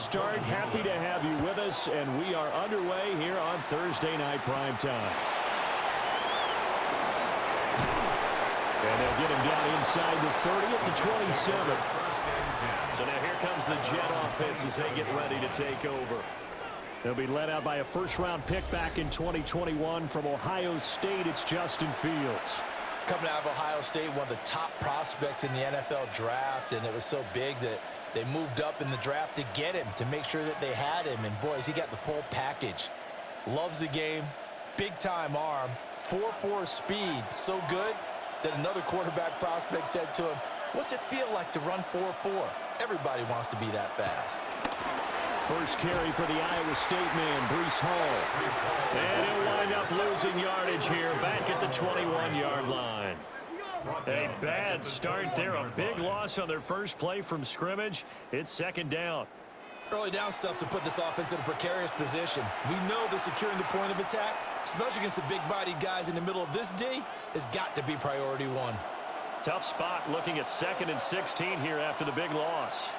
start. Happy to have you with us, and we are underway here on Thursday Night Primetime. And they'll get him down inside the 30 at the 27. So now here comes the Jet offense as they get ready to take over. They'll be led out by a first-round pick back in 2021 from Ohio State. It's Justin Fields. Coming out of Ohio State, one of the top prospects in the NFL draft, and it was so big that they moved up in the draft to get him, to make sure that they had him. And, boys, he got the full package. Loves the game, big-time arm, 4.4 speed, so good that another quarterback prospect said to him, "What's it feel like to run 4.4? Everybody wants to be that fast." First carry for the Iowa State man, Breece Hall. And he'll wind up losing yardage here back at the 21-yard line. A bad start there. A big loss on their first play from scrimmage. It's second down. Early down stuff to put this offense in a precarious position. We know that securing the point of attack, especially against the big-bodied guys in the middle of this D, has got to be priority one. Tough spot looking at 2nd and 16 here after the big loss.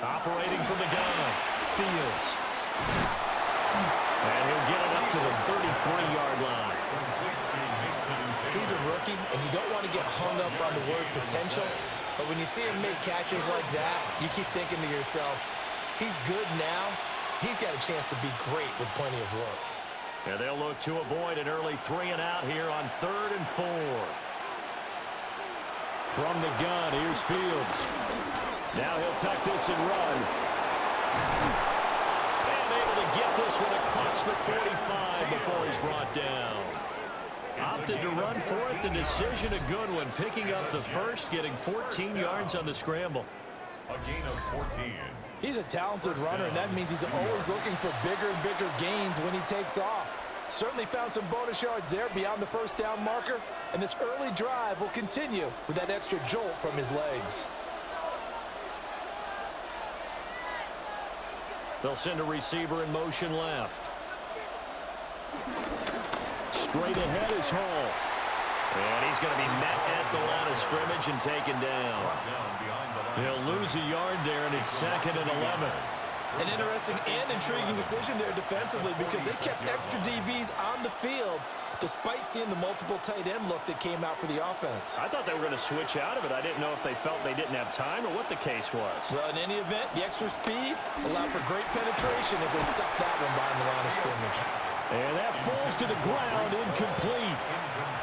Operating from the gun, Fields. And he'll get it up to the 33-yard line. He's a rookie, and you don't want to get hung up on the word potential. But when you see him make catches like that, you keep thinking to yourself, he's good now. He's got a chance to be great with plenty of work. And they'll look to avoid an early 3-and-out here on 3rd and 4. From the gun, here's Fields. Now he'll tuck this and run. And able to get this one across the 45 before he's brought down. Opted to run for it. The decision a good one. Picking up the first, getting 14 yards on the scramble. A gain of 14. He's a talented runner, and that means he's always looking for bigger and bigger gains when he takes off. Certainly found some bonus yards there beyond the first down marker, and this early drive will continue with that extra jolt from his legs. They'll send a receiver in motion left. Straight ahead is Hall. And he's going to be met at the line of scrimmage and taken down. He'll lose a yard there, and it's 2nd and 11. An interesting and intriguing decision there defensively because they kept extra DBs on the field despite seeing the multiple tight end look that came out for the offense. I thought they were going to switch out of it. I didn't know if they felt they didn't have time or what the case was. Well, in any event, the extra speed allowed for great penetration as they stopped that one behind the line of scrimmage. And that falls to the ground, incomplete.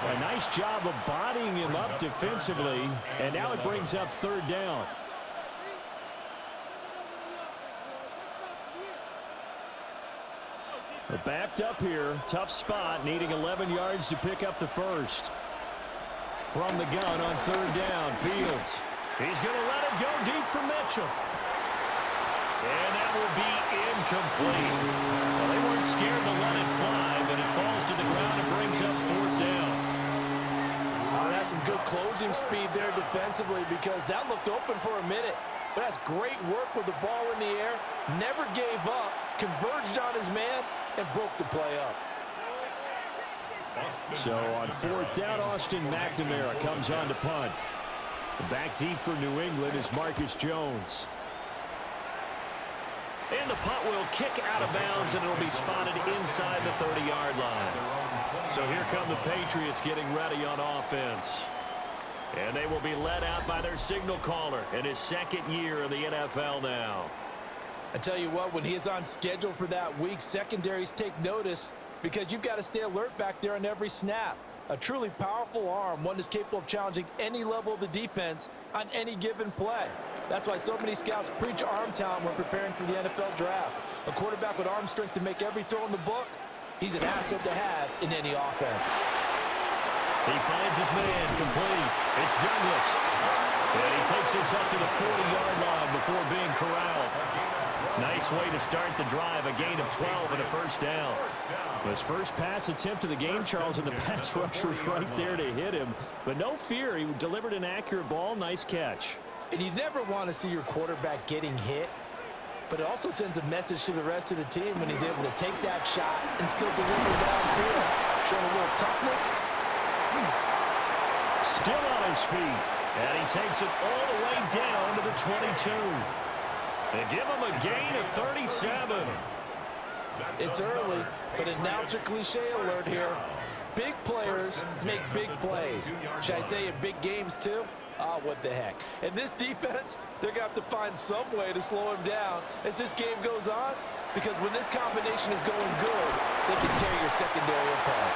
A nice job of bodying him up defensively, and now it brings up 3rd down. They're backed up here. Tough spot, needing 11 yards to pick up the first. From the gun on 3rd down, Fields. He's going to let it go deep for Mitchell. And that will be incomplete. Well, they weren't scared to let it fly, but it falls to the ground and brings up 4th down. Oh, that's some good closing speed there defensively because that looked open for a minute. But that's great work with the ball in the air. Never gave up, converged on his man, and broke the play up. So on 4th down, Austin McNamara comes on to punt. Back deep for New England is Marcus Jones. And the punt will kick out of bounds, and it'll be spotted inside the 30-yard line. So here come the Patriots getting ready on offense. And they will be led out by their signal caller in his 2nd year in the NFL now. I tell you what, when he is on schedule for that week, secondaries take notice because you've got to stay alert back there on every snap. A truly powerful arm, one that's capable of challenging any level of the defense on any given play. That's why so many scouts preach arm talent when preparing for the NFL draft. A quarterback with arm strength to make every throw in the book, he's an asset to have in any offense. He finds his man complete. It's Douglas. And he takes this up to the 40-yard line before being corralled. Nice way to start the drive, a gain of 12 and a first down. His first pass attempt of the game, Charles, and the pass rush was right there to hit him. But no fear, he delivered an accurate ball. Nice catch. And you never want to see your quarterback getting hit, but it also sends a message to the rest of the team when he's able to take that shot and still deliver downfield. Showing a little toughness. Still on his feet. And he takes it all the way down to the 22. They give him a gain of 37. It's early, but announcer cliche alert here. Big players make big plays. Should I say in big games too? Ah, what the heck. And this defense, they're going to have to find some way to slow him down as this game goes on, because when this combination is going good, they can tear your secondary apart.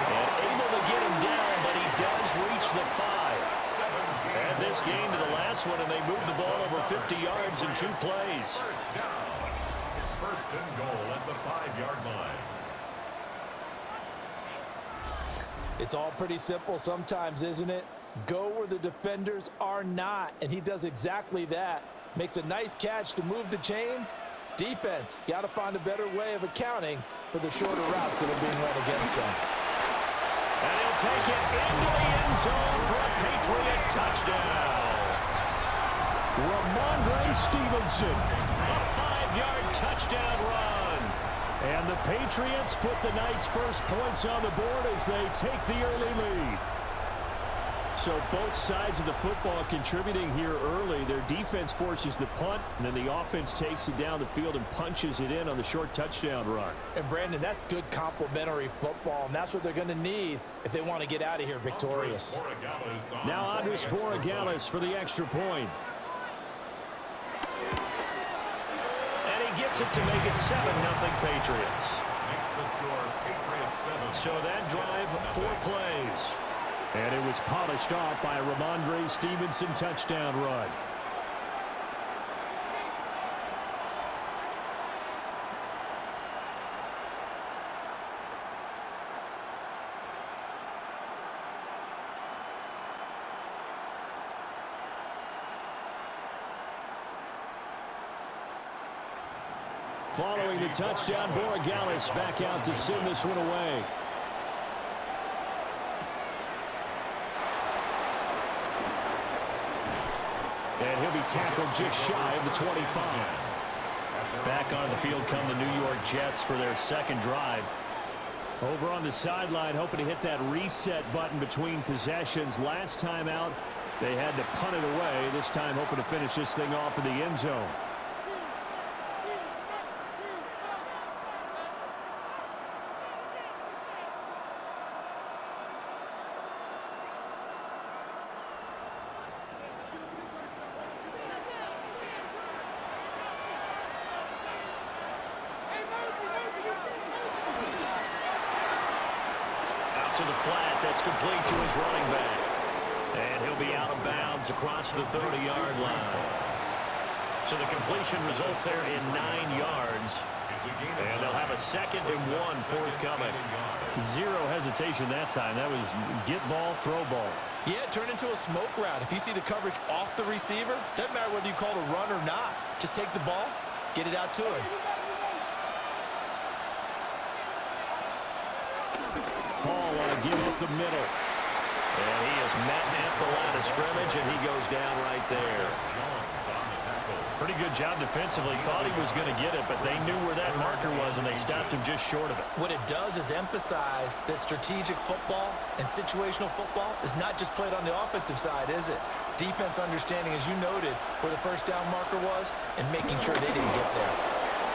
And able to get him down, but he does reach the 5. Add this game to the last one, and they move the ball over 50 yards in 2 plays. First and goal at the 5-yard line. It's all pretty simple sometimes, isn't it? Go where the defenders are not, and he does exactly that. Makes a nice catch to move the chains. Defense, got to find a better way of accounting for the shorter routes that are being run against them. And he'll take it into the end zone for a Patriot touchdown. Ramondre Stevenson. A 5-yard touchdown run. And the Patriots put the Knights' first points on the board as they take the early lead. So both sides of the football contributing here early. Their defense forces the punt, and then the offense takes it down the field and punches it in on the short touchdown run. And, Brandon, that's good complementary football, and that's what they're going to need if they want to get out of here victorious. Now Andres Borregales for the extra point. And he gets it to make it 7-0 Patriots. Makes the score Patriots 7. So that drive, 4 plays. And it was polished off by a Ramondre Stevenson touchdown run. Following the touchdown, Borregales back out to send this one away. And he'll be tackled just shy of the 25. Back on the field come the New York Jets for their second drive. Over on the sideline, hoping to hit that reset button between possessions. Last time out, they had to punt it away. This time hoping to finish this thing off in the end zone. To the flat, that's complete to his running back. And he'll be out of bounds across the 30-yard line. So the completion results there in 9 yards. And they'll have a 2nd and 1 forthcoming. Zero hesitation that time. That was get ball, throw ball. Yeah, turn into a smoke route. If you see the coverage off the receiver, doesn't matter whether you call it a run or not. Just take the ball, get it out to him. Paul on a give up the middle. And he is met at the line of scrimmage, and he goes down right there. Pretty good job defensively. Thought he was going to get it, but they knew where that marker was, and they stopped him just short of it. What it does is emphasize that strategic football and situational football is not just played on the offensive side, is it? Defense understanding, as you noted, where the first down marker was and making sure they didn't get there.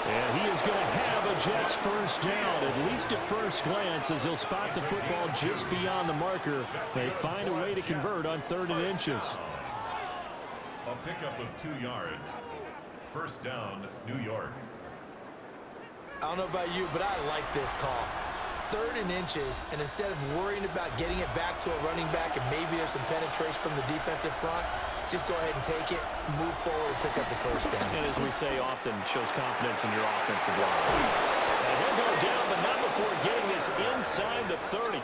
And he is going to have a Jets first down, at least at first glance, as he'll spot the football just beyond the marker. They find a way to convert on 3rd and inches. A pickup of 2 yards. First down, New York. I don't know about you, but I like this call. 3rd and inches, and instead of worrying about getting it back to a running back and maybe there's some penetration from the defensive front, just go ahead and take it, move forward, and pick up the first down. And as we say often, shows confidence in your offensive line. And he'll go down, but not before getting this inside the 30.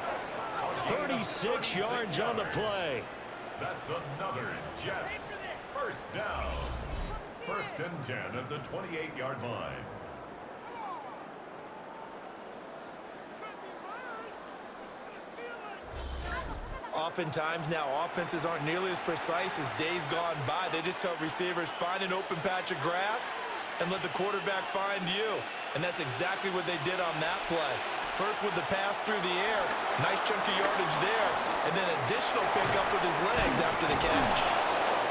36 yards on the play. That's another Jets. First down. 1st and 10 at the 28-yard line. Oftentimes now, offenses aren't nearly as precise as days gone by. They just tell receivers, find an open patch of grass and let the quarterback find you. And that's exactly what they did on that play. First with the pass through the air, nice chunk of yardage there, and then additional pickup with his legs after the catch.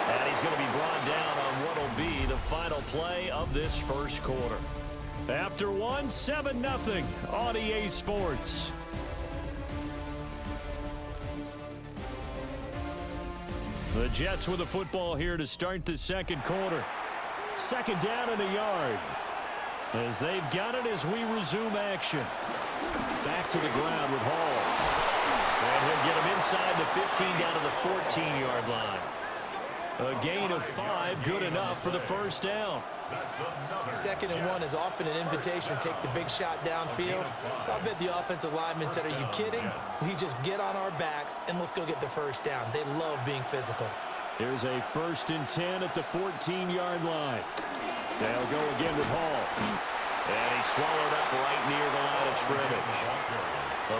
And he's going to be brought down on what will be the final play of this first quarter. After one, 7-0 on EA Sports. The Jets with the football here to start the second quarter. Second down and a yard. As they've got it as we resume action. Back to the ground with Hall. And he'll get him inside the 15 down to the 14-yard line. A gain of 5, good enough for the first down. Second and 1 is often an invitation to take the big shot downfield. I bet the offensive lineman said, are you kidding? We just get on our backs and let's go get the first down. They love being physical. Here's a 1st and 10 at the 14-yard line. They'll go again with Hall. And he's swallowed up right near the line of scrimmage.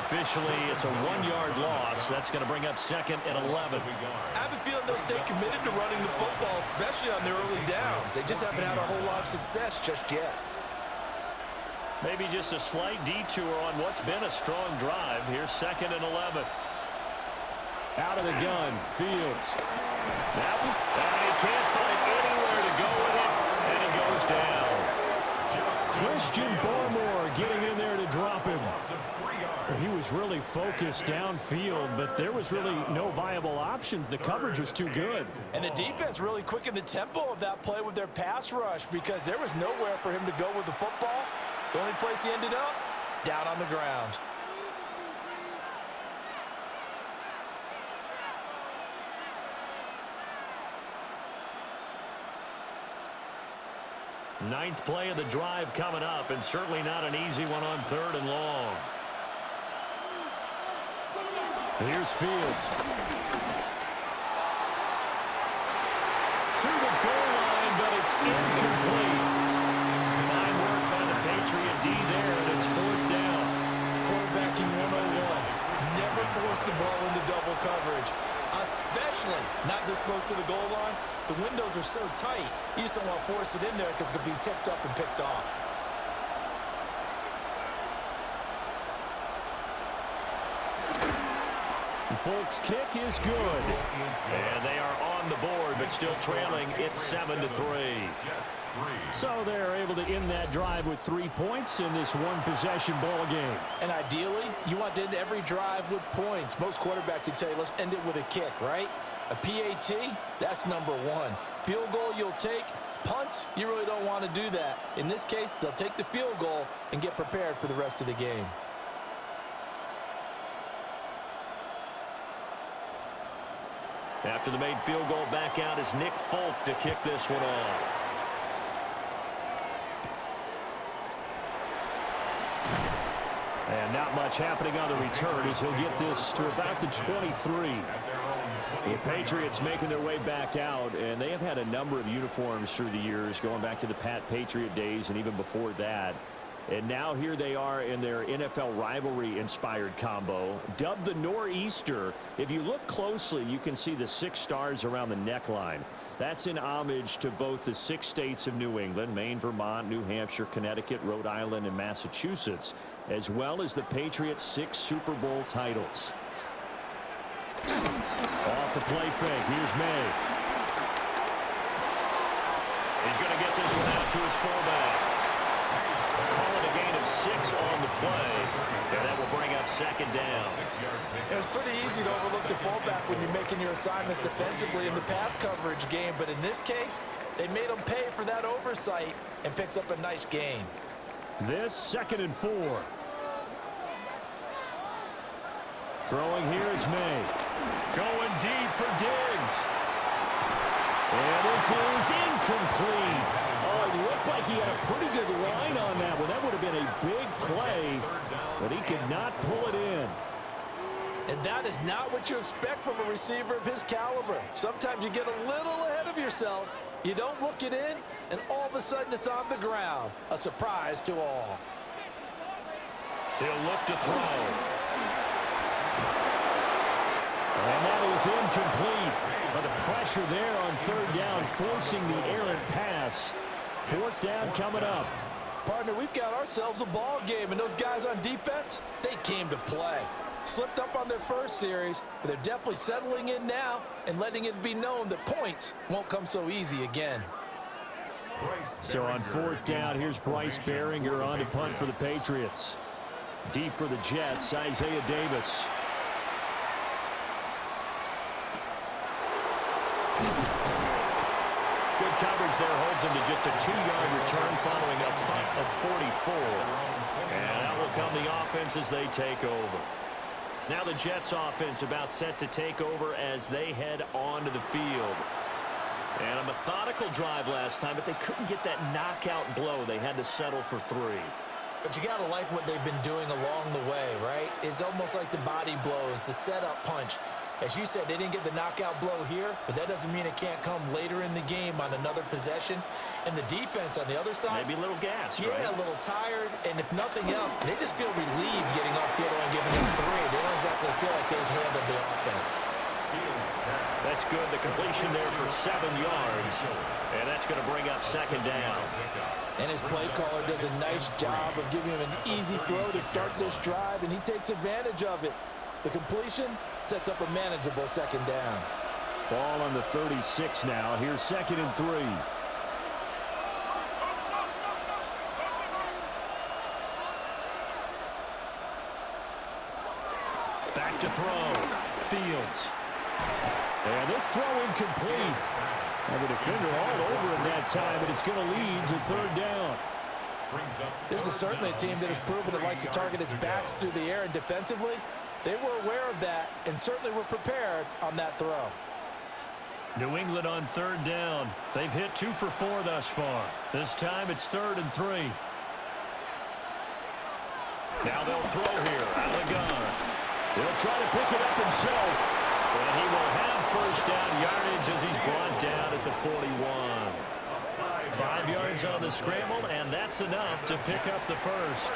Officially, it's a 1-yard loss. That's going to bring up 2nd and 11. I have a feeling they'll stay committed to running the football, especially on their early downs. They just haven't had a whole lot of success just yet. Maybe just a slight detour on what's been a strong drive. Here's 2nd and 11. Out of the gun, Fields. And he can't find anywhere to go with it, and he goes down. Christian Barmore getting in there to drop him. He was really focused downfield, but there was really no viable options. The coverage was too good. And the defense really quickened the tempo of that play with their pass rush because there was nowhere for him to go with the football. The only place he ended up, down on the ground. Ninth play of the drive coming up, and certainly not an easy one on 3rd and long. Here's Fields. To the goal line, but it's incomplete. Fine work by the Patriot D there, and it's 4th down. Quarterbacking 101. Never force the ball into double coverage, especially not this close to the goal line. The windows are so tight, you just don't want to force it in there because it could be tipped up and picked off. Folks, kick is good. And they are on the board, but still trailing. It's 7-3. So they're able to end that drive with 3 points in this one-possession ball game. And ideally, you want to end every drive with points. Most quarterbacks would tell you, let's end it with a kick, right? A PAT, that's number 1. Field goal you'll take. Punts, you really don't want to do that. In this case, they'll take the field goal and get prepared for the rest of the game. After the made field goal, back out is Nick Folk to kick this one off. And not much happening on the return as he'll get this to about the 23. The Patriots making their way back out, and they have had a number of uniforms through the years, going back to the Pat Patriot days and even before that. And now here they are in their NFL rivalry-inspired combo, dubbed the Nor'easter. If you look closely, you can see the 6 stars around the neckline. That's in homage to both the 6 states of New England, Maine, Vermont, New Hampshire, Connecticut, Rhode Island, and Massachusetts, as well as the Patriots' 6 Super Bowl titles. Off the play fake, here's May. He's going to get this one out to his fullback. Calling a gain of 6 on the play, and that will bring up 2nd down. It's pretty easy to overlook the fullback when you're making your assignments defensively in the pass coverage game, but in this case, they made him pay for that oversight and picks up a nice gain. This 2nd and 4. Throwing here is May. Going deep for Diggs. And this is incomplete. Oh, it looked like he had a pretty good line on that one. That would have been a big play, but he could not pull it in. And that is not what you expect from a receiver of his caliber. Sometimes you get a little ahead of yourself. You don't look it in, and all of a sudden it's on the ground. A surprise to all. He'll look to throw. And that is incomplete. But the pressure there on 3rd down, forcing the errant pass. 4th down coming up. Partner, we've got ourselves a ball game, and those guys on defense, they came to play. slipped up on their first series, but they're definitely settling in now and letting it be known that points won't come so easy again. So on fourth down, here's Bryce Baringer on to punt for the Patriots. Deep for the Jets, Isaiah Davis. Good coverage there holds him to just a 2-yard return following a punt of 44. And out will come the offense as they take over. Now the Jets offense about set to take over as they head onto the field. And a methodical drive last time, but they couldn't get that knockout blow. They had to settle for 3. But you got to like what they've been doing along the way, right? It's almost like the body blows, the setup punch. As you said, they didn't get the knockout blow here, but that doesn't mean it can't come later in the game on another possession. And the defense on the other side, maybe a little gas, yeah, right? A little tired. And if nothing else, they just feel relieved getting off field and giving them 3. They don't exactly feel like they've handled the offense. That's good. The completion there for 7 yards. And that's going to bring up second down. And his play caller does a nice job of giving him an easy throw to start this drive, and he takes advantage of it. The completion sets up a manageable second down. Ball on the 36 now. Here's 2nd and 3. Back to throw. Fields. And this throw incomplete. And the defender all over him that time, and it's going to lead to 3rd down. This is certainly a team that has proven it likes to target its backs through the air, and defensively, they were aware of that and certainly were prepared on that throw. New England on 3rd down. They've hit 2 for 4 thus far. This time it's 3rd and 3. Now they'll throw here out of the gun. He'll try to pick it up himself. And he will have first down yardage as he's brought down at the 41. 5 yards on the scramble, and that's enough to pick up the first.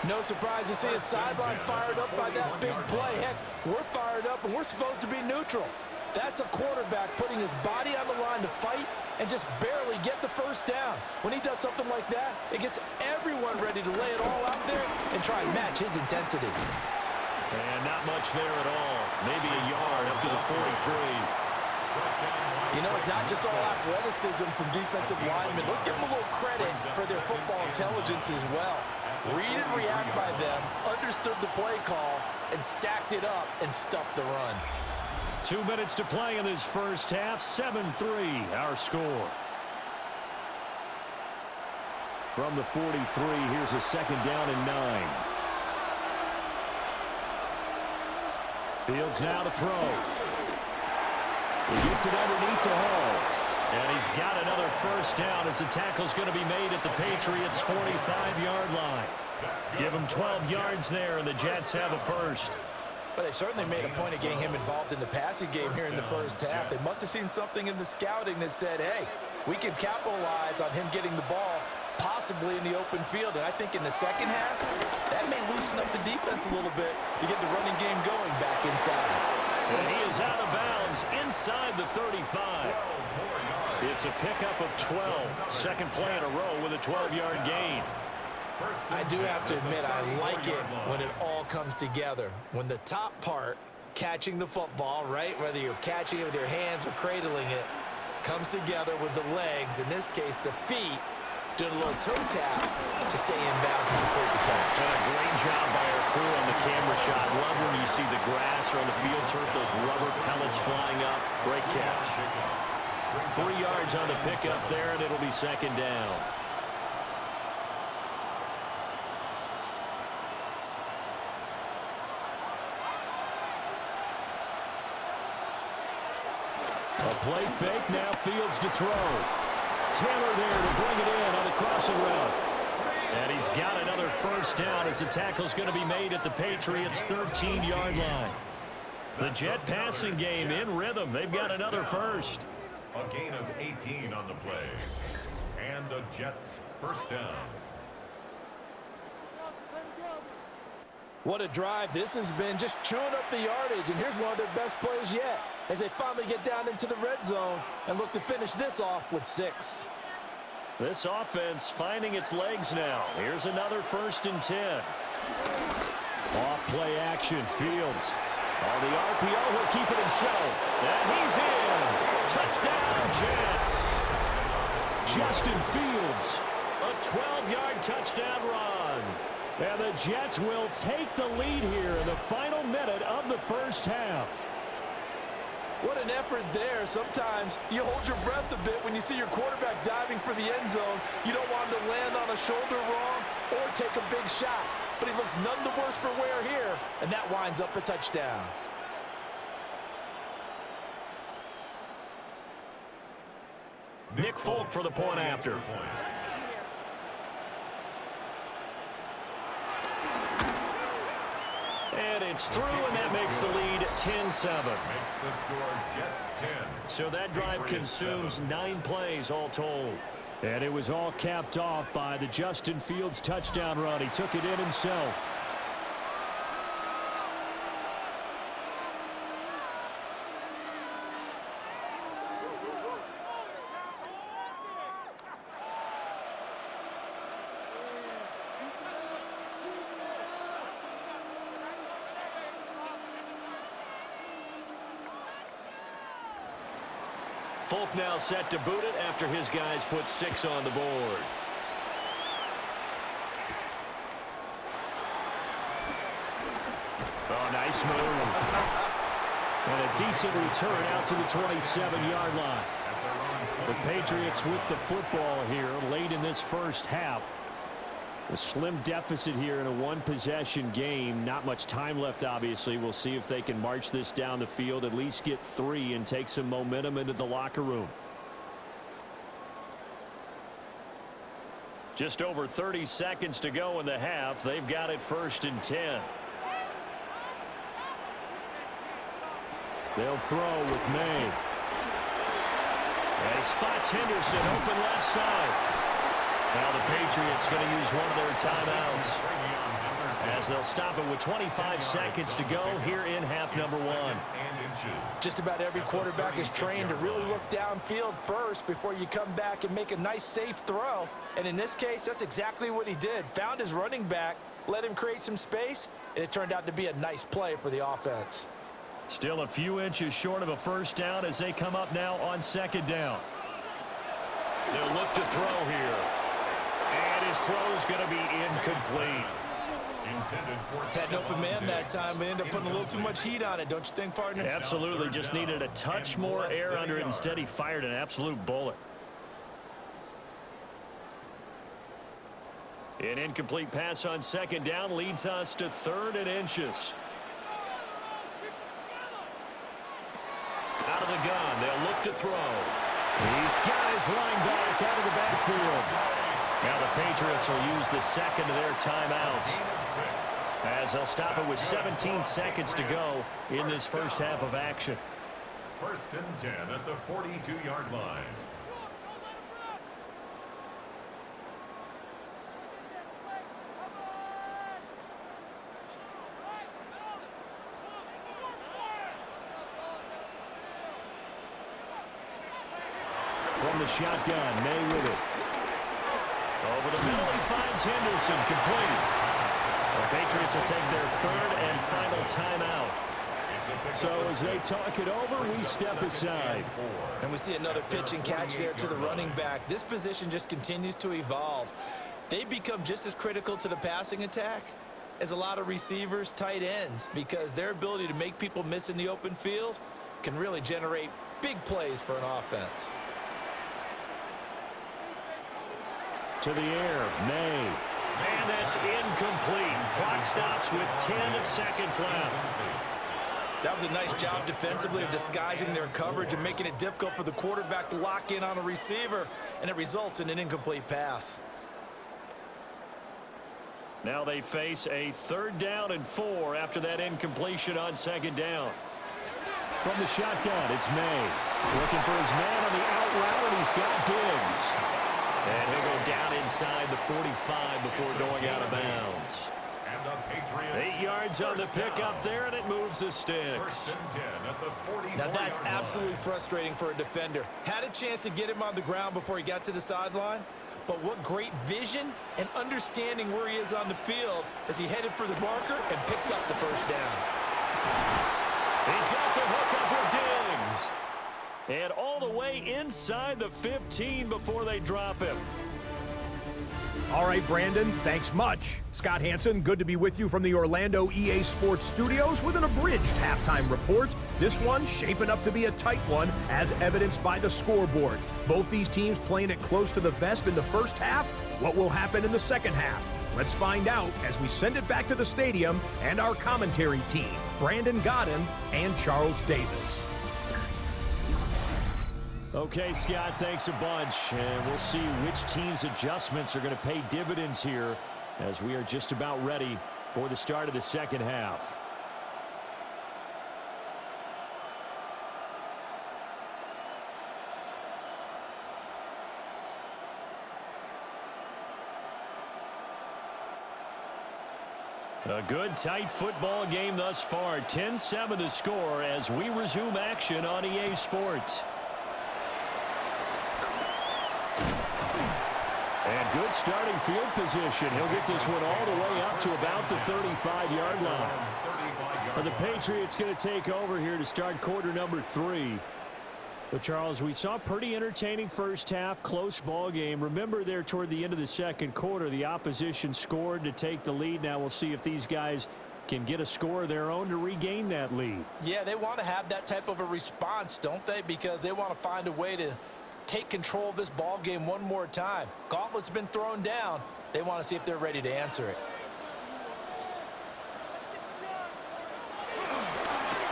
No surprise to see his sideline fired up by that big play. Heck, we're fired up, and we're supposed to be neutral. That's a quarterback putting his body on the line to fight and just barely get the first down. When he does something like that, it gets everyone ready to lay it all out there and try and match his intensity. And not much there at all. Maybe a yard up to the 43. You know, it's not just all athleticism from defensive linemen. Let's give them a little credit for their football intelligence as well. Read and react by them, understood the play call, and stacked it up and stuffed the run. 2 minutes to play in this first half. 7-3, our score. From the 43, here's a 2nd down and 9. Fields now to throw. He gets it underneath to Hall. And he's got another first down as the tackle's going to be made at the Patriots' 45-yard line. Give him 12 yards there, and the Jets have a first. But they certainly made a point of getting him involved in the passing game here in the first half. They must have seen something in the scouting that said, hey, we can capitalize on him getting the ball possibly in the open field. And I think in the second half, that may loosen up the defense a little bit to get the running game going back inside. And he is out of bounds inside the 35. It's a pickup of 12. Second play in a row with a 12-yard gain. I do have to admit, I like it when it all comes together. When the top part, catching the football, right, whether you're catching it with your hands or cradling it, comes together with the legs, in this case the feet, doing a little toe tap to stay in bounds and complete the catch. And a great job by our crew on the camera shot. Love when you see the grass or on the field turf, those rubber pellets flying up. Great catch. 3 yards on the pickup there, and it'll be second down. A play fake, now Fields to throw. Taylor there to bring it in on the crossing route. And he's got another first down as the tackle's going to be made at the Patriots' 13-yard line. The Jet passing game in rhythm. They've got another first. A gain of 18 on the play. And the Jets first down. What a drive this has been, just chewing up the yardage, and here's one of their best plays yet as they finally get down into the red zone and look to finish this off with 6. This offense finding its legs now. Here's another 1st and 10. Off play action. Fields. On the RPO, he'll keep it himself. And he's in. Touchdown, Jets. Justin Fields. A 12-yard touchdown run. And the Jets will take the lead here in the final minute of the first half. What an effort there. Sometimes you hold your breath a bit when you see your quarterback diving for the end zone. You don't want him to land on a shoulder wrong or take a big shot. But he looks none the worse for wear here, and that winds up a touchdown. Nick Folk for the point after. And it's through, and that makes the lead 10-7. Makes the score Jets 10. So that drive consumes 9 plays all told. And it was all capped off by the Justin Fields touchdown run. He took it in himself. Folk now set to boot it after his guys put 6 on the board. Oh, nice move. And a decent return out to the 27-yard line. The Patriots with the football here late in this first half. A slim deficit here in a one-possession game. Not much time left, obviously. We'll see if they can march this down the field, at least get 3 and take some momentum into the locker room. Just over 30 seconds to go in the half. They've got it 1st and 10. They'll throw with May. And he spots Henderson open left side. Now the Patriots going to use one of their timeouts as they'll stop it with 25 seconds to go here in half number 1. Just about every quarterback is trained to really look downfield first before you come back and make a nice safe throw. And in this case, that's exactly what he did. Found his running back, let him create some space, and it turned out to be a nice play for the offense. Still a few inches short of a first down as they come up now on 2nd down. They'll look to throw here. And his throw's going to be incomplete. Had an open man that time, but ended up putting a little too much heat on it, don't you think, partner? Absolutely. Just needed a touch more air under it. Instead, he fired an absolute bullet. An incomplete pass on 2nd down leads us to 3rd and inches. Out of the gun. They'll look to throw. He's got his running back out of the backfield. Now the Patriots will use the 2nd of their timeouts as they'll stop it with 17 seconds to go in this first half of action. 1st and 10 at the 42-yard line. From the shotgun, May with it. Over the middle, he finds Henderson complete. The Patriots will take their 3rd and final timeout. So as they talk it over, we step aside. And we see another pitch and catch there to the running back. This position just continues to evolve. They become just as critical to the passing attack as a lot of receivers, tight ends, because their ability to make people miss in the open field can really generate big plays for an offense. To the air, May. And that's incomplete. Clock stops with 10 seconds left. That was a nice job defensively of disguising their coverage and making it difficult for the quarterback to lock in on a receiver, and it results in an incomplete pass. Now they face a 3rd down and 4 after that incompletion on 2nd down. From the shotgun, it's May. Looking for his man on the out route, and he's got Diggs. And he'll go down inside the 45 before going out of bounds. 8 yards on the pickup there, and it moves the sticks. Now that's absolutely frustrating for a defender. Had a chance to get him on the ground before he got to the sideline, but what great vision and understanding where he is on the field as he headed for the marker and picked up the first down. He's got the hook up with Diggs. And all the way inside the 15 before they drop him. All right, Brandon, thanks much. Scott Hansen, good to be with you from the Orlando EA Sports Studios with an abridged halftime report. This one shaping up to be a tight one, as evidenced by the scoreboard. Both these teams playing it close to the vest in the first half. What will happen in the second half? Let's find out as we send it back to the stadium and our commentary team, Brandon Godden and Charles Davis. Okay, Scott, thanks a bunch. And we'll see which team's adjustments are going to pay dividends here as we are just about ready for the start of the second half. A good, tight football game thus far. 10-7 the score as we resume action on EA Sports. And good starting field position. He'll get this one all the way up to about the 35-yard line. And the Patriots going to take over here to start quarter number 3. But, Charles, we saw a pretty entertaining first half, close ball game. Remember there toward the end of the second quarter, the opposition scored to take the lead. Now we'll see if these guys can get a score of their own to regain that lead. Yeah, they want to have that type of a response, don't they? Because they want to find a way to take control of this ball game one more time. Gauntlet's been thrown down. They want to see if they're ready to answer it.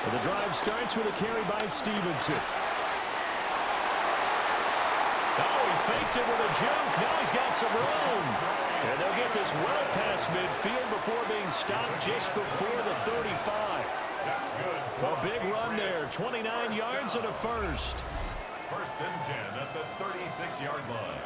Well, the drive starts with a carry by Stevenson. Oh, he faked it with a juke. Now he's got some room. And they'll get this well past midfield before being stopped just before the 35. That's good. A big run there. 29 yards and a first. First and 10 at the 36-yard line.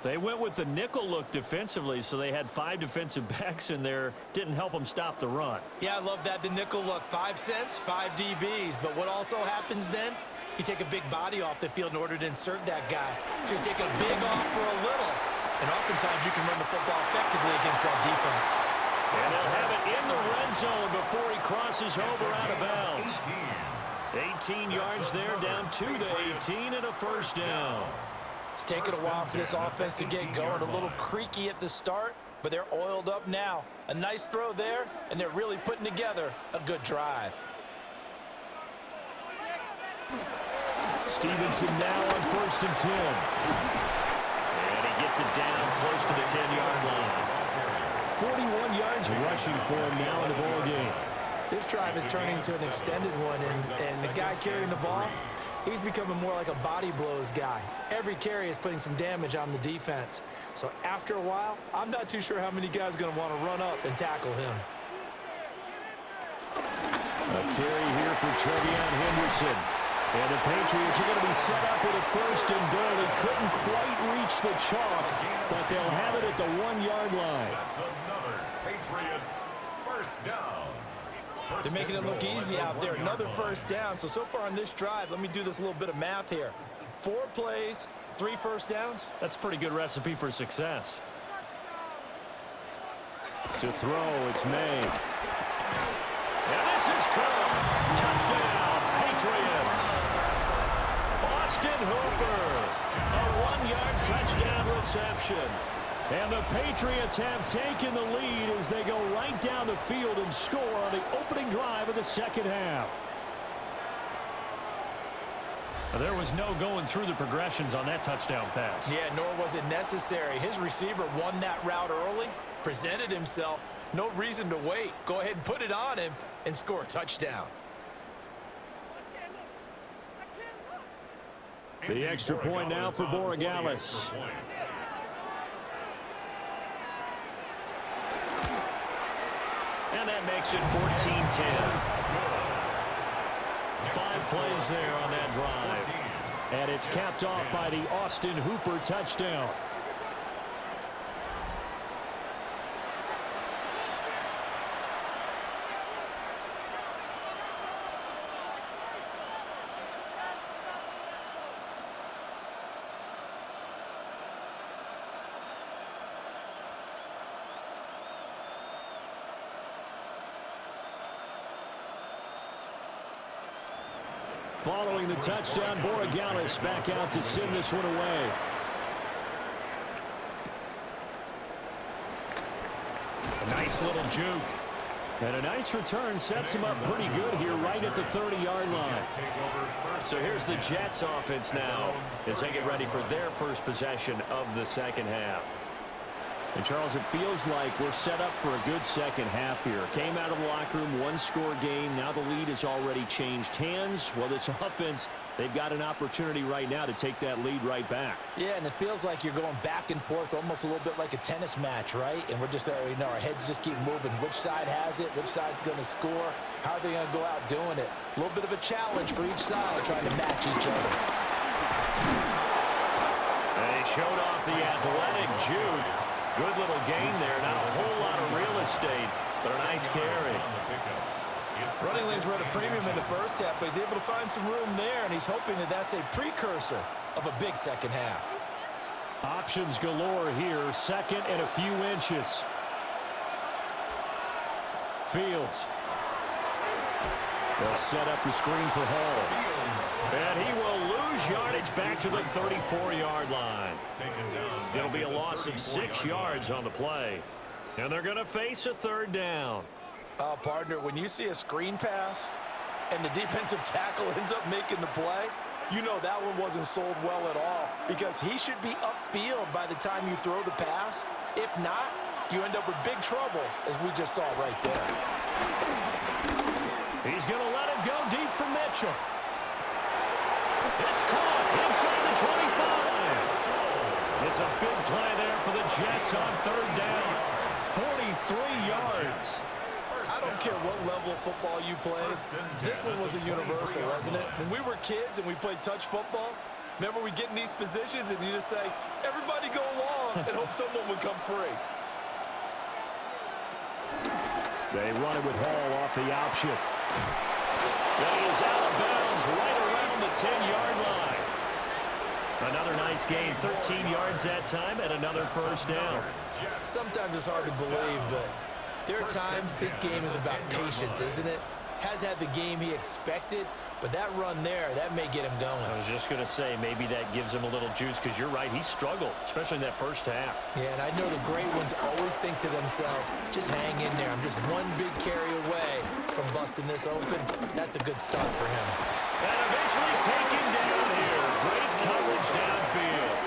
They went with the nickel look defensively, so they had 5 defensive backs in there. Didn't help them stop the run. Yeah, I love that, the nickel look. 5 cents, 5 DBs. But what also happens then? You take a big body off the field in order to insert that guy. So you're taking a big off for a little. And oftentimes you can run the football effectively against that defense. And they'll have it in the red zone before he crosses over out of bounds. 18 yards there, down to the 18 and a first down. It's taken a while for this offense to get going. A little creaky at the start, but they're oiled up now. A nice throw there, and they're really putting together a good drive. Stevenson now on first and 10. And he gets it down close to the 10-yard line. 41 yards rushing for him now in the ball game. This drive is turning into an extended one, and the guy carrying the ball, he's becoming more like a body blows guy. Every carry is putting some damage on the defense. So after a while, I'm not too sure how many guys are going to want to run up and tackle him. A carry here for Trevion Henderson. And the Patriots are going to be set up with a first and goal. He couldn't quite reach the chalk, but they'll have it at the 1-yard line. That's another Patriots first down. They're making it look easy out there. Another first down. So far on this drive, let me do this little bit of math here. 4 plays, 3 first downs. That's a pretty good recipe for success. To throw, it's May. And this is caught. Touchdown, Patriots. Austin Hooper. A 1-yard touchdown reception. And the Patriots have taken the lead as they go right down the field and score on the opening drive of the second half. There was no going through the progressions on that touchdown pass. Yeah, nor was it necessary. His receiver won that route early, presented himself. No reason to wait. Go ahead and put it on him and score a touchdown. The extra point now for Borregales. And that makes it 14-10. 5 plays there on that drive. And it's capped off by the Austin Hooper touchdown. Following the touchdown, Borregales back out to send this one away. A nice little juke. And a nice return sets him up pretty good here right at the 30-yard line. So here's the Jets offense now as they get ready for their first possession of the second half. And, Charles, it feels like we're set up for a good second half here. Came out of the locker room, one-score game. Now the lead has already changed hands. Well, this offense, they've got an opportunity right now to take that lead right back. Yeah, and it feels like you're going back and forth almost a little bit like a tennis match, right? And we're just, our heads just keep moving. Which side has it? Which side's going to score? How are they going to go out doing it? A little bit of a challenge for each side trying to match each other. They showed off the athletic juke. Good little gain there. Not a whole lot of real estate, but a nice carry. Running lanes were at a premium in the first half, but he's able to find some room there, and he's hoping that that's a precursor of a big second half. Options galore here. Second and a few inches. Fields. They'll set up the screen for Hall. And he will lose yardage back to the 34-yard line. It'll be a loss of 6 yards on the play. And they're going to face a third down. Partner, when you see a screen pass and the defensive tackle ends up making the play, you know that one wasn't sold well at all, because he should be upfield by the time you throw the pass. If not, you end up with big trouble, as we just saw right there. He's going to let it go deep for Mitchell. It's caught inside the 25. It's a big play there for the Jets on third down. 43 yards. I don't care what level of football you play. This one was a universal, wasn't it? When we were kids and we played touch football, remember we get in these positions and you just say, everybody go along, and hope someone would come free. They run it with Hall off the option. And he is out of bounds right around the 10-yard line. Another nice gain, 13 yards that time, and another first down. Sometimes it's hard to believe, but there are times this game is about patience, isn't it? Has had the game he expected, but that run there, that may get him going. I was just going to say, maybe that gives him a little juice, because you're right, he struggled, especially in that first half. Yeah, and I know the great ones always think to themselves, just hang in there. I'm just one big carry away from busting this open. That's a good start for him. And eventually taken down here. Great coverage downfield.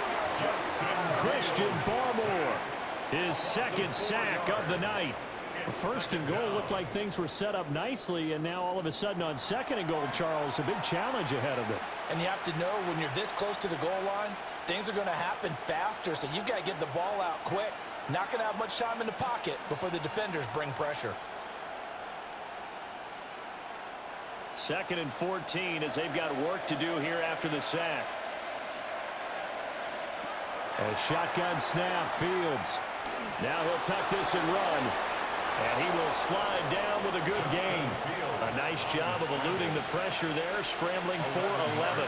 Christian Barmore, his second sack of the night. First and goal looked like things were set up nicely, and now all of a sudden on second and goal, Charles, a big challenge ahead of them. And you have to know when you're this close to the goal line, things are going to happen faster, so you've got to get the ball out quick. Not going to have much time in the pocket before the defenders bring pressure. Second and 14 as they've got work to do here after the sack. A shotgun snap, Fields. Now he'll tuck this and run. And he will slide down with a good gain. A nice job of eluding the pressure there, scrambling for 11.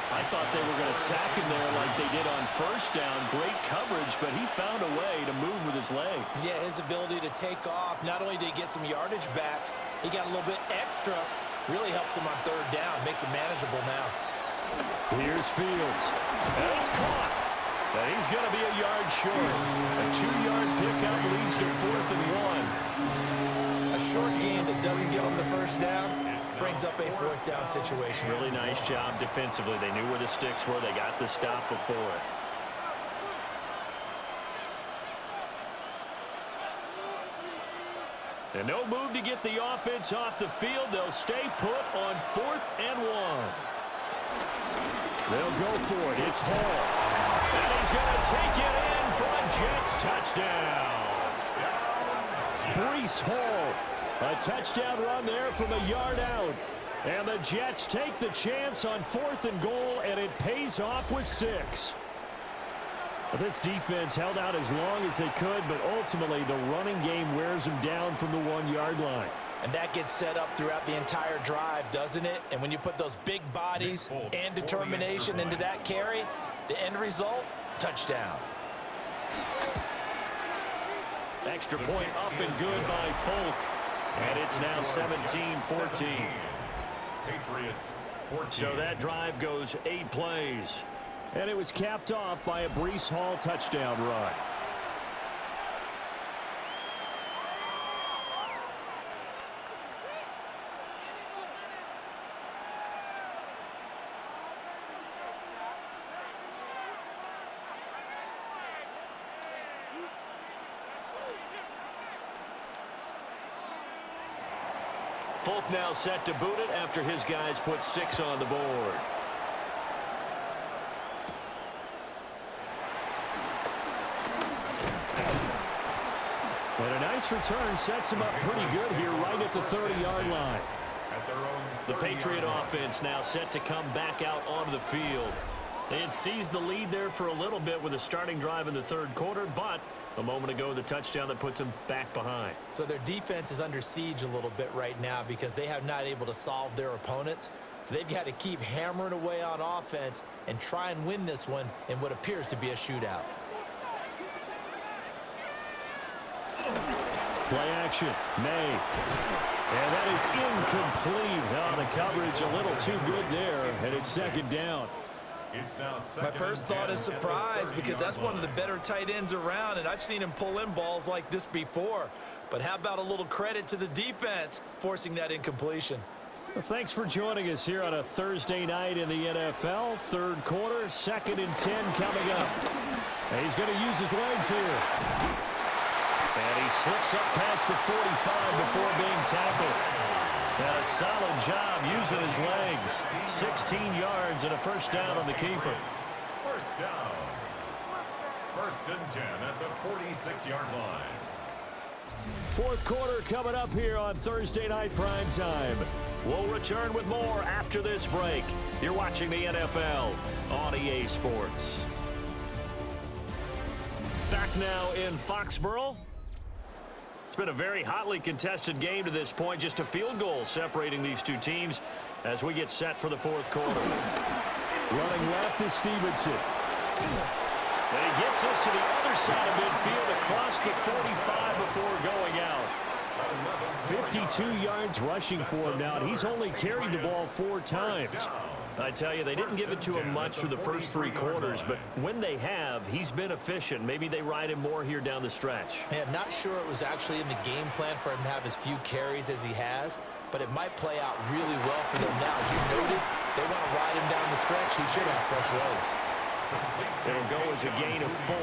I thought they were going to sack him there like they did on first down. Great coverage, but he found a way to move with his legs. Yeah, his ability to take off, not only did he get some yardage back, he got a little bit extra. Really helps him on third down, makes it manageable now. Here's Fields. And it's caught. And he's going to be a yard short. A 2-yard pickup leads to 4th and 1. A short gain that doesn't get him the first down brings up a 4th down situation. Really nice job defensively. They knew where the sticks were. They got the stop before it. And no move to get the offense off the field. They'll stay put on 4th and 1. They'll go for it. It's Hall. And he's going to take it in for a Jets touchdown. Breece Hall. A touchdown run there from a yard out. And the Jets take the chance on 4th and goal, and it pays off with 6. This defense held out as long as they could, but ultimately the running game wears them down from the 1-yard line. And that gets set up throughout the entire drive, doesn't it? And when you put those big bodies and determination into that carry, the end result, touchdown. Extra point up and good by Folk. And it's now 17-14. Patriots 14. So that drive goes 8 plays. And it was capped off by a Breece Hall touchdown run. Folk now set to boot it after his guys put 6 on the board. And a nice return sets him up pretty good here right at the 30-yard line. The Patriot offense now set to come back out onto the field. They had seized the lead there for a little bit with a starting drive in the 3rd quarter, but a moment ago the touchdown that puts them back behind. So their defense is under siege a little bit right now because they have not able to solve their opponents. So they've got to keep hammering away on offense and try and win this one in what appears to be a shootout. Play action, May. And that is incomplete. Oh, the coverage a little too good there, and it's 2nd down. It's now My first thought is surprise because that's one of the better tight ends around, and I've seen him pull in balls like this before. But how about a little credit to the defense forcing that incompletion? Well, thanks for joining us here on a Thursday night in the NFL. 3rd quarter, 2nd and 10 coming up. And he's going to use his legs here. And he slips up past the 45 before being tackled. And a solid job using his legs. 16 yards and a 1st down on the keeper. 1st down. 1st and 10 at the 46-yard line. 4th quarter coming up here on Thursday Night Prime Time. We'll return with more after this break. You're watching the NFL on EA Sports. Back now in Foxborough. It's been a very hotly contested game to this point. Just a field goal separating these two teams as we get set for the 4th quarter. Running left is Stevenson. And he gets us to the other side of midfield across the 45 before going out. 52 yards rushing for him now, and he's only carried the ball 4 times. I tell you, they didn't give it to him much through the first 3 quarters, but when they have, he's been efficient. Maybe they ride him more here down the stretch. Yeah, not sure it was actually in the game plan for him to have as few carries as he has, but it might play out really well for them now. As you noted, if they want to ride him down the stretch, he should have fresh legs. It'll go as a gain of 4.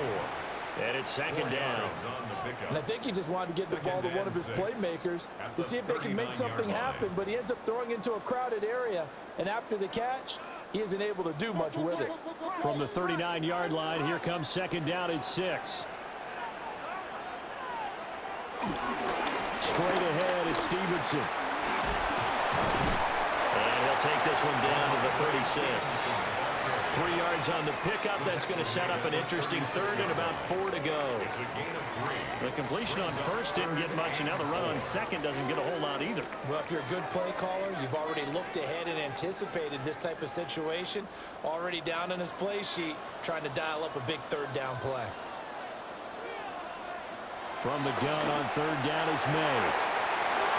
And it's 2nd down. And I think he just wanted to get the ball to one of his playmakers to see if they can make something happen, but he ends up throwing into a crowded area, and after the catch, he isn't able to do much with it. From the 39-yard line, here comes 2nd down at 6. Straight ahead, it's Stevenson. And he'll take this one down to the 36. 3 yards on the pickup. That's going to set up an interesting 3rd and about 4 to go. The completion on 1st didn't get much, and now the run on 2nd doesn't get a whole lot either. Well, if you're a good play caller, you've already looked ahead and anticipated this type of situation. Already down on his play sheet, trying to dial up a big 3rd down play. From the gun on 3rd down is May.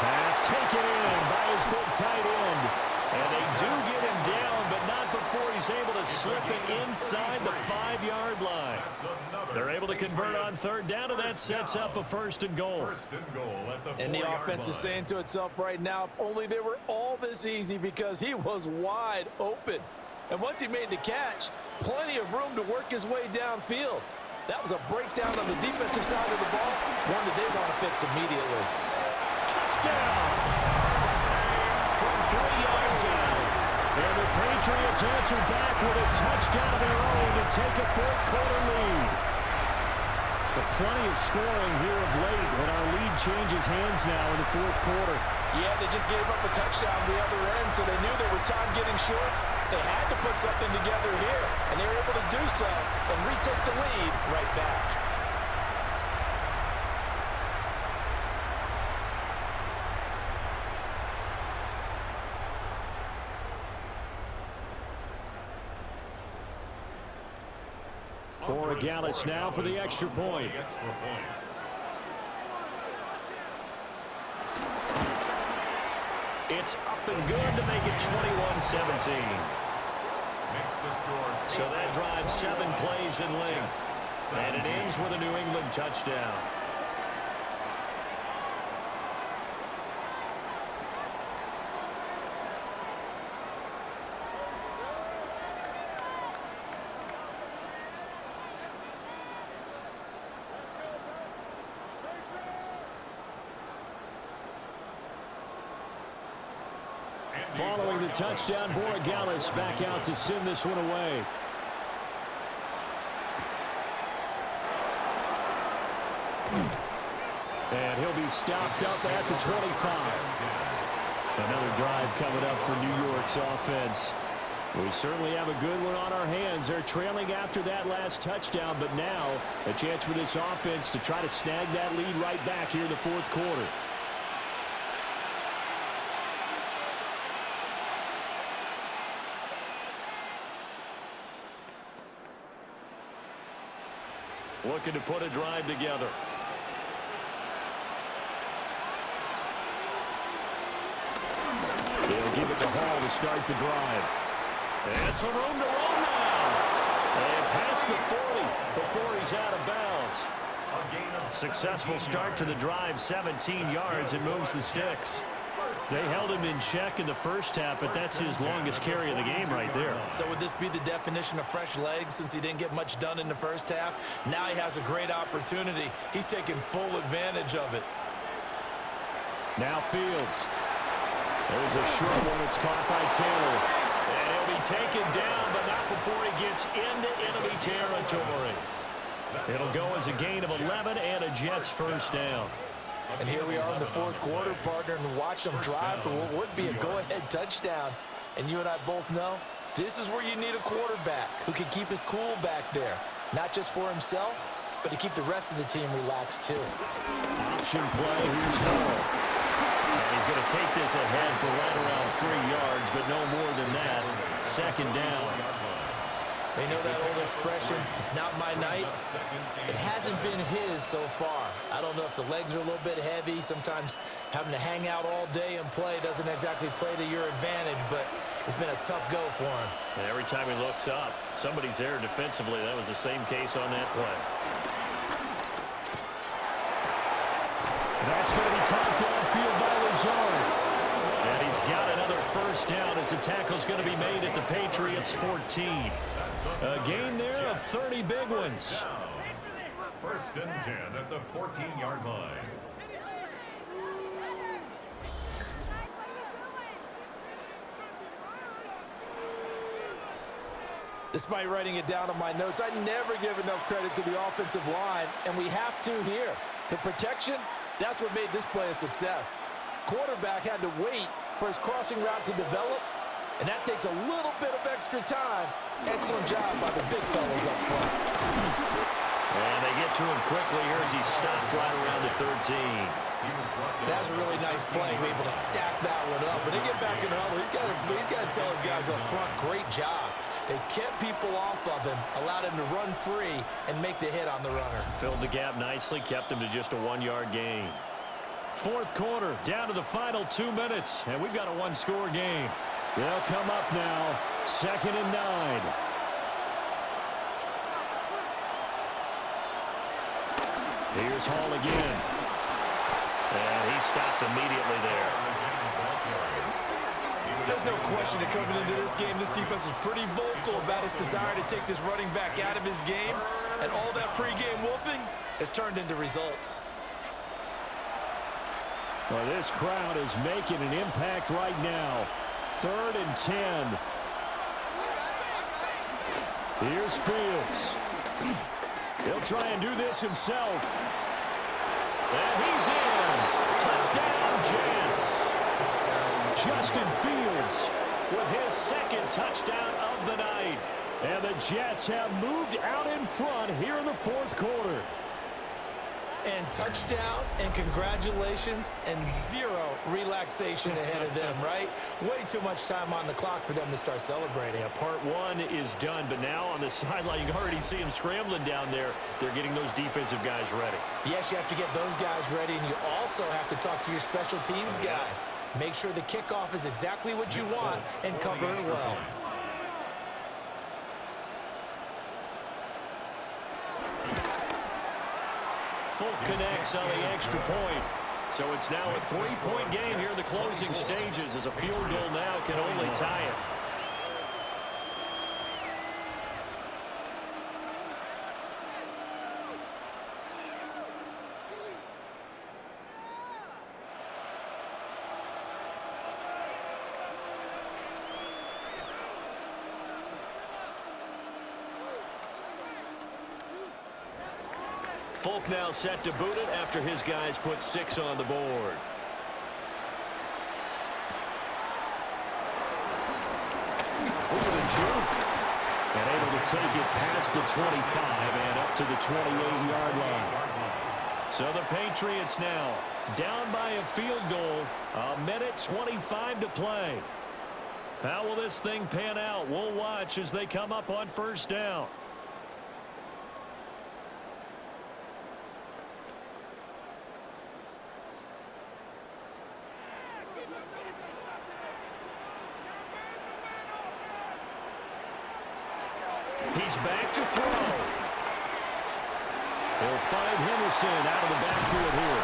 Pass taken in by his big tight end. And they do get him down, but not before he's able to slip it inside the 5-yard line. They're able to convert on 3rd down, and that sets up a 1st and goal. And the offense is saying to itself right now, if only they were all this easy, because he was wide open. And once he made the catch, plenty of room to work his way downfield. That was a breakdown on the defensive side of the ball, one that they want to fix immediately. Touchdown! From 3 yards out. And the Patriots answer back with a touchdown of their own to take a 4th quarter lead. But plenty of scoring here of late, and our lead changes hands now in the 4th quarter. Yeah, they just gave up a touchdown the other end, so they knew they were time getting short. They had to put something together here, and they were able to do so and retake the lead right back. Borregales now for the extra point. It's up and good to make it 21-17. So that drives 7 plays in length. And it ends with a New England touchdown. Following the touchdown, Borregales back out to send this one away. And he'll be stopped up at the 25. Another drive coming up for New York's offense. We certainly have a good one on our hands. They're trailing after that last touchdown, but now a chance for this offense to try to snag that lead right back here in the fourth quarter. Looking to put a drive together. They'll give it to Hall to start the drive. And some room to run now. And past the 40 before he's out of bounds. Successful start to the drive, 17 yards, and moves the sticks. They held him in check in the first half, but that's his longest carry of the game right there. So would this be the definition of fresh legs since he didn't get much done in the first half? Now he has a great opportunity. He's taking full advantage of it. Now Fields. There's a short one. It's caught by Taylor. And he'll be taken down, but not before he gets into enemy territory. It'll go as a gain of 11 and a Jets first down. And here we are in the fourth quarter, partner, and watch them drive for what would be a go-ahead touchdown. And you and I both know this is where you need a quarterback who can keep his cool back there, not just for himself, but to keep the rest of the team relaxed too. Option play. Here's Hall. And he's going to take this ahead for right around 3 yards, but no more than that. Second down. They know that old expression, it's not my night. It hasn't been his so far. I don't know if the legs are a little bit heavy. Sometimes having to hang out all day and play doesn't exactly play to your advantage, but it's been a tough go for him. And every time he looks up, somebody's there defensively. That was the same case on that play. That's going to be caught downfield by Lazard. And he's got another first down as the tackle's going to be made at the Patriots 14. A gain there of 30 big ones. First and 10 at the 14-yard line. Despite writing it down on my notes, I never give enough credit to the offensive line, and we have to here. The protection, that's what made this play a success. Quarterback had to wait for his crossing route to develop, and that takes a little bit of extra time. Excellent job by the big fellas up front. And they get to him quickly here as he stopped right around the 13. That's a really nice play, able to stack that one up. When they get back in the huddle, he's got to tell his guys up front, great job. They kept people off of him, allowed him to run free and make the hit on the runner. Filled the gap nicely, kept him to just a 1-yard gain. Fourth quarter, down to the final 2 minutes, and we've got a one-score game. They'll come up now, 2nd and 9. Here's Hall again. And he stopped immediately there. There's no question that coming into this game, this defense was pretty vocal about its desire to take this running back out of his game, and all that pregame wolfing has turned into results. Well, this crowd is making an impact right now. 3rd and 10. Here's Fields. He'll try and do this himself. And he's in. Touchdown, Jets. Justin Fields with his second touchdown of the night. And the Jets have moved out in front here in the fourth quarter. And touchdown, and congratulations, and zero relaxation ahead of them, right? Way too much time on the clock for them to start celebrating. Yeah, part one is done, but now on the sideline, you can already see them scrambling down there. They're getting those defensive guys ready. Yes, you have to get those guys ready, and you also have to talk to your special teams guys. Make sure the kickoff is exactly what you want and cover it well. Folk connects on the extra point. So it's now a 3-point game here in the closing stages as a field goal now can only tie it. Folk now set to boot it after his guys put 6 on the board. Over the juke. And able to take it past the 25 and up to the 28-yard line. So the Patriots now down by a field goal. 1:25 to play. How will this thing pan out? We'll watch as they come up on first down. He's back to throw. He'll find Henderson out of the backfield here.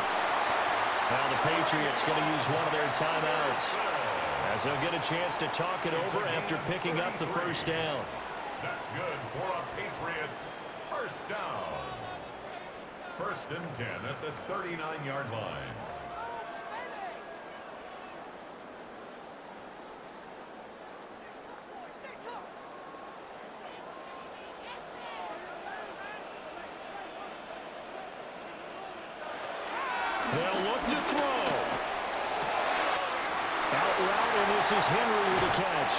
Now the Patriots going to use one of their timeouts as they'll get a chance to talk it over after picking up the first down. That's good for a Patriots first down. 1st and 10 at the 39-yard line. They'll look to throw. Out route, and this is Henry with the catch.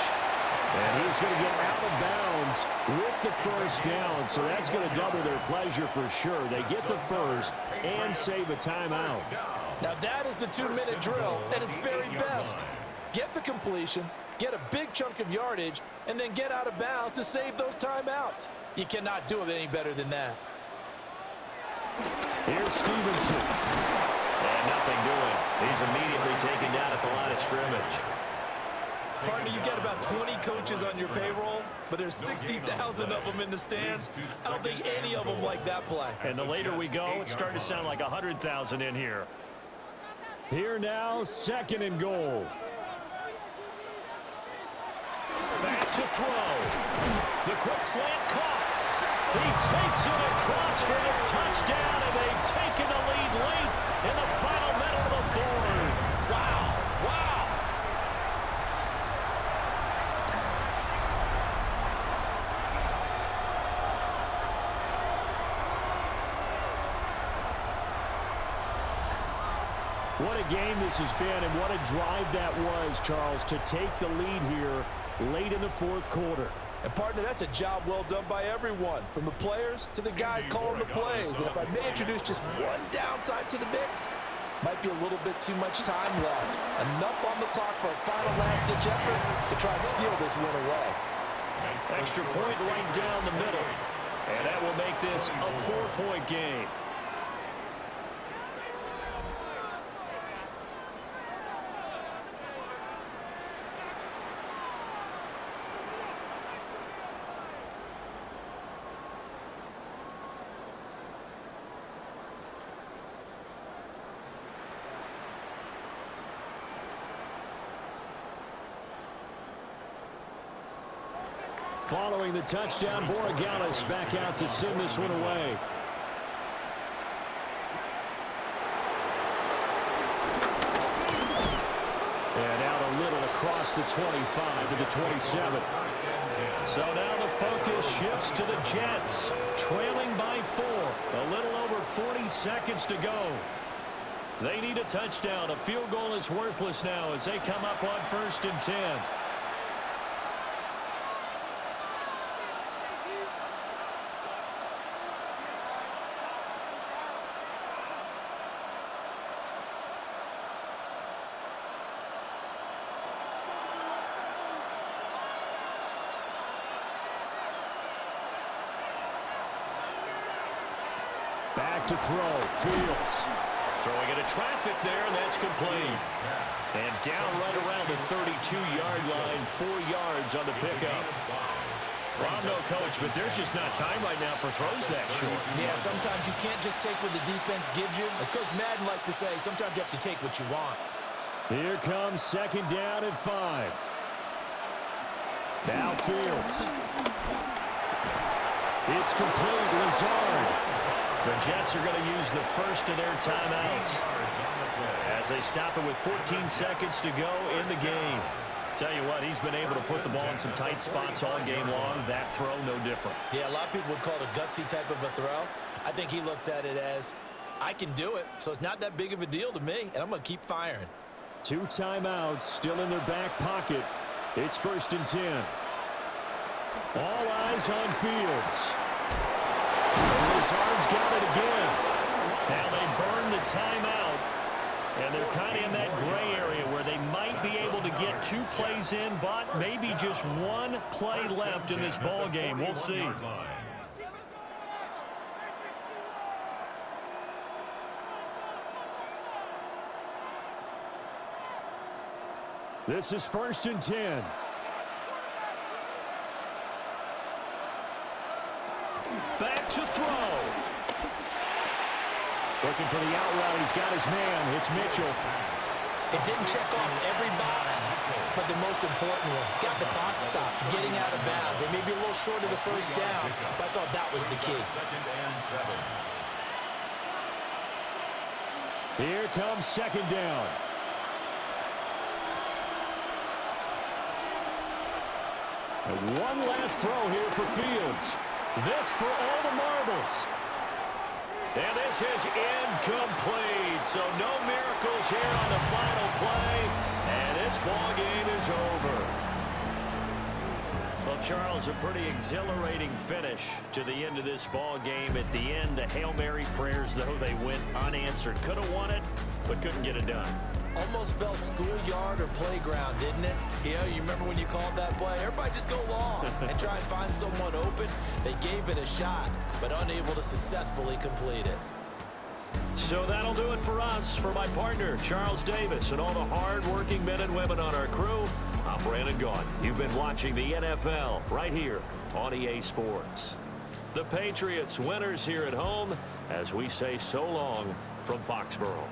And he's going to get out of bounds with the first down, so that's going to double their pleasure for sure. They get the first and save a timeout. Now that is the 2-minute drill at its very best. Get the completion, get a big chunk of yardage, and then get out of bounds to save those timeouts. You cannot do it any better than that. Here's Stevenson. And nothing doing. He's immediately taken down at the line of scrimmage. Partner, you get about 20 coaches on your payroll, but there's 60,000 of them in the stands. I don't think any of them like that play. And the later we go, it's starting to sound like 100,000 in here. Here now, 2nd and goal. Back to throw. The quick slant caught. He takes it across for the touchdown, and they've taken the lead late in the final minute of the fourth. Wow, wow. What a game this has been, and what a drive that was, Charles, to take the lead here late in the fourth quarter. And, partner, that's a job well done by everyone, from the players to the guys calling the plays. And if I may introduce just one downside to the mix, might be a little bit too much time left. Enough on the clock for a final last-ditch effort to try and steal this win away. Extra point right down the middle. And that will make this a 4-point game. Following the touchdown, Borregales back out to send this one away. And out a little across the 25 to the 27. So now the focus shifts to the Jets, trailing by 4. A little over 40 seconds to go. They need a touchdown. A field goal is worthless now as they come up on 1st and 10. Back to throw. Fields. Throwing into traffic there, and that's complete. And down right around the 32-yard line, 4 yards on the pickup. Well, I'm no coach, but there's just not time right now for throws that short. Yeah, sometimes you can't just take what the defense gives you. As Coach Madden liked to say, sometimes you have to take what you want. Here comes 2nd down and 5. Now Fields. It's complete. Lazard. The Jets are going to use the first of their timeouts as they stop it with 14 seconds to go in the game. Tell you what, he's been able to put the ball in some tight spots all game long. That throw, no different. Yeah, a lot of people would call it a gutsy type of a throw. I think he looks at it as, I can do it, so it's not that big of a deal to me, and I'm going to keep firing. 2 timeouts still in their back pocket. It's 1st and 10. All eyes on Fields. Lazard's got it again. Now they burn the timeout, and they're kind of in that gray area where they might be able to get 2 plays in, but maybe just 1 play left in this ball game. We'll see. This is 1st and 10. Back to throw. Looking for the out route. He's got his man. It's Mitchell. It didn't check off every box, but the most important one. Got the clock stopped, getting out of bounds. They may be a little short of the 1st down, but I thought that was the key. 2nd and 7. Here comes 2nd down. And one last throw here for Fields. This for all the marbles. And this is incomplete. So no miracles here on the final play. And this ball game is over. Well, Charles, a pretty exhilarating finish to the end of this ball game. At the end, the Hail Mary prayers, though, they went unanswered. Could have won it, but couldn't get it done. Almost felt schoolyard or playground, didn't it? You remember when you called that play? Everybody just go long and try and find someone open. They gave it a shot, but unable to successfully complete it. So that'll do it for us. For my partner, Charles Davis, and all the hard-working men and women on our crew, I'm Brandon Gaudin. You've been watching the NFL right here on EA Sports. The Patriots winners here at home as we say so long from Foxborough.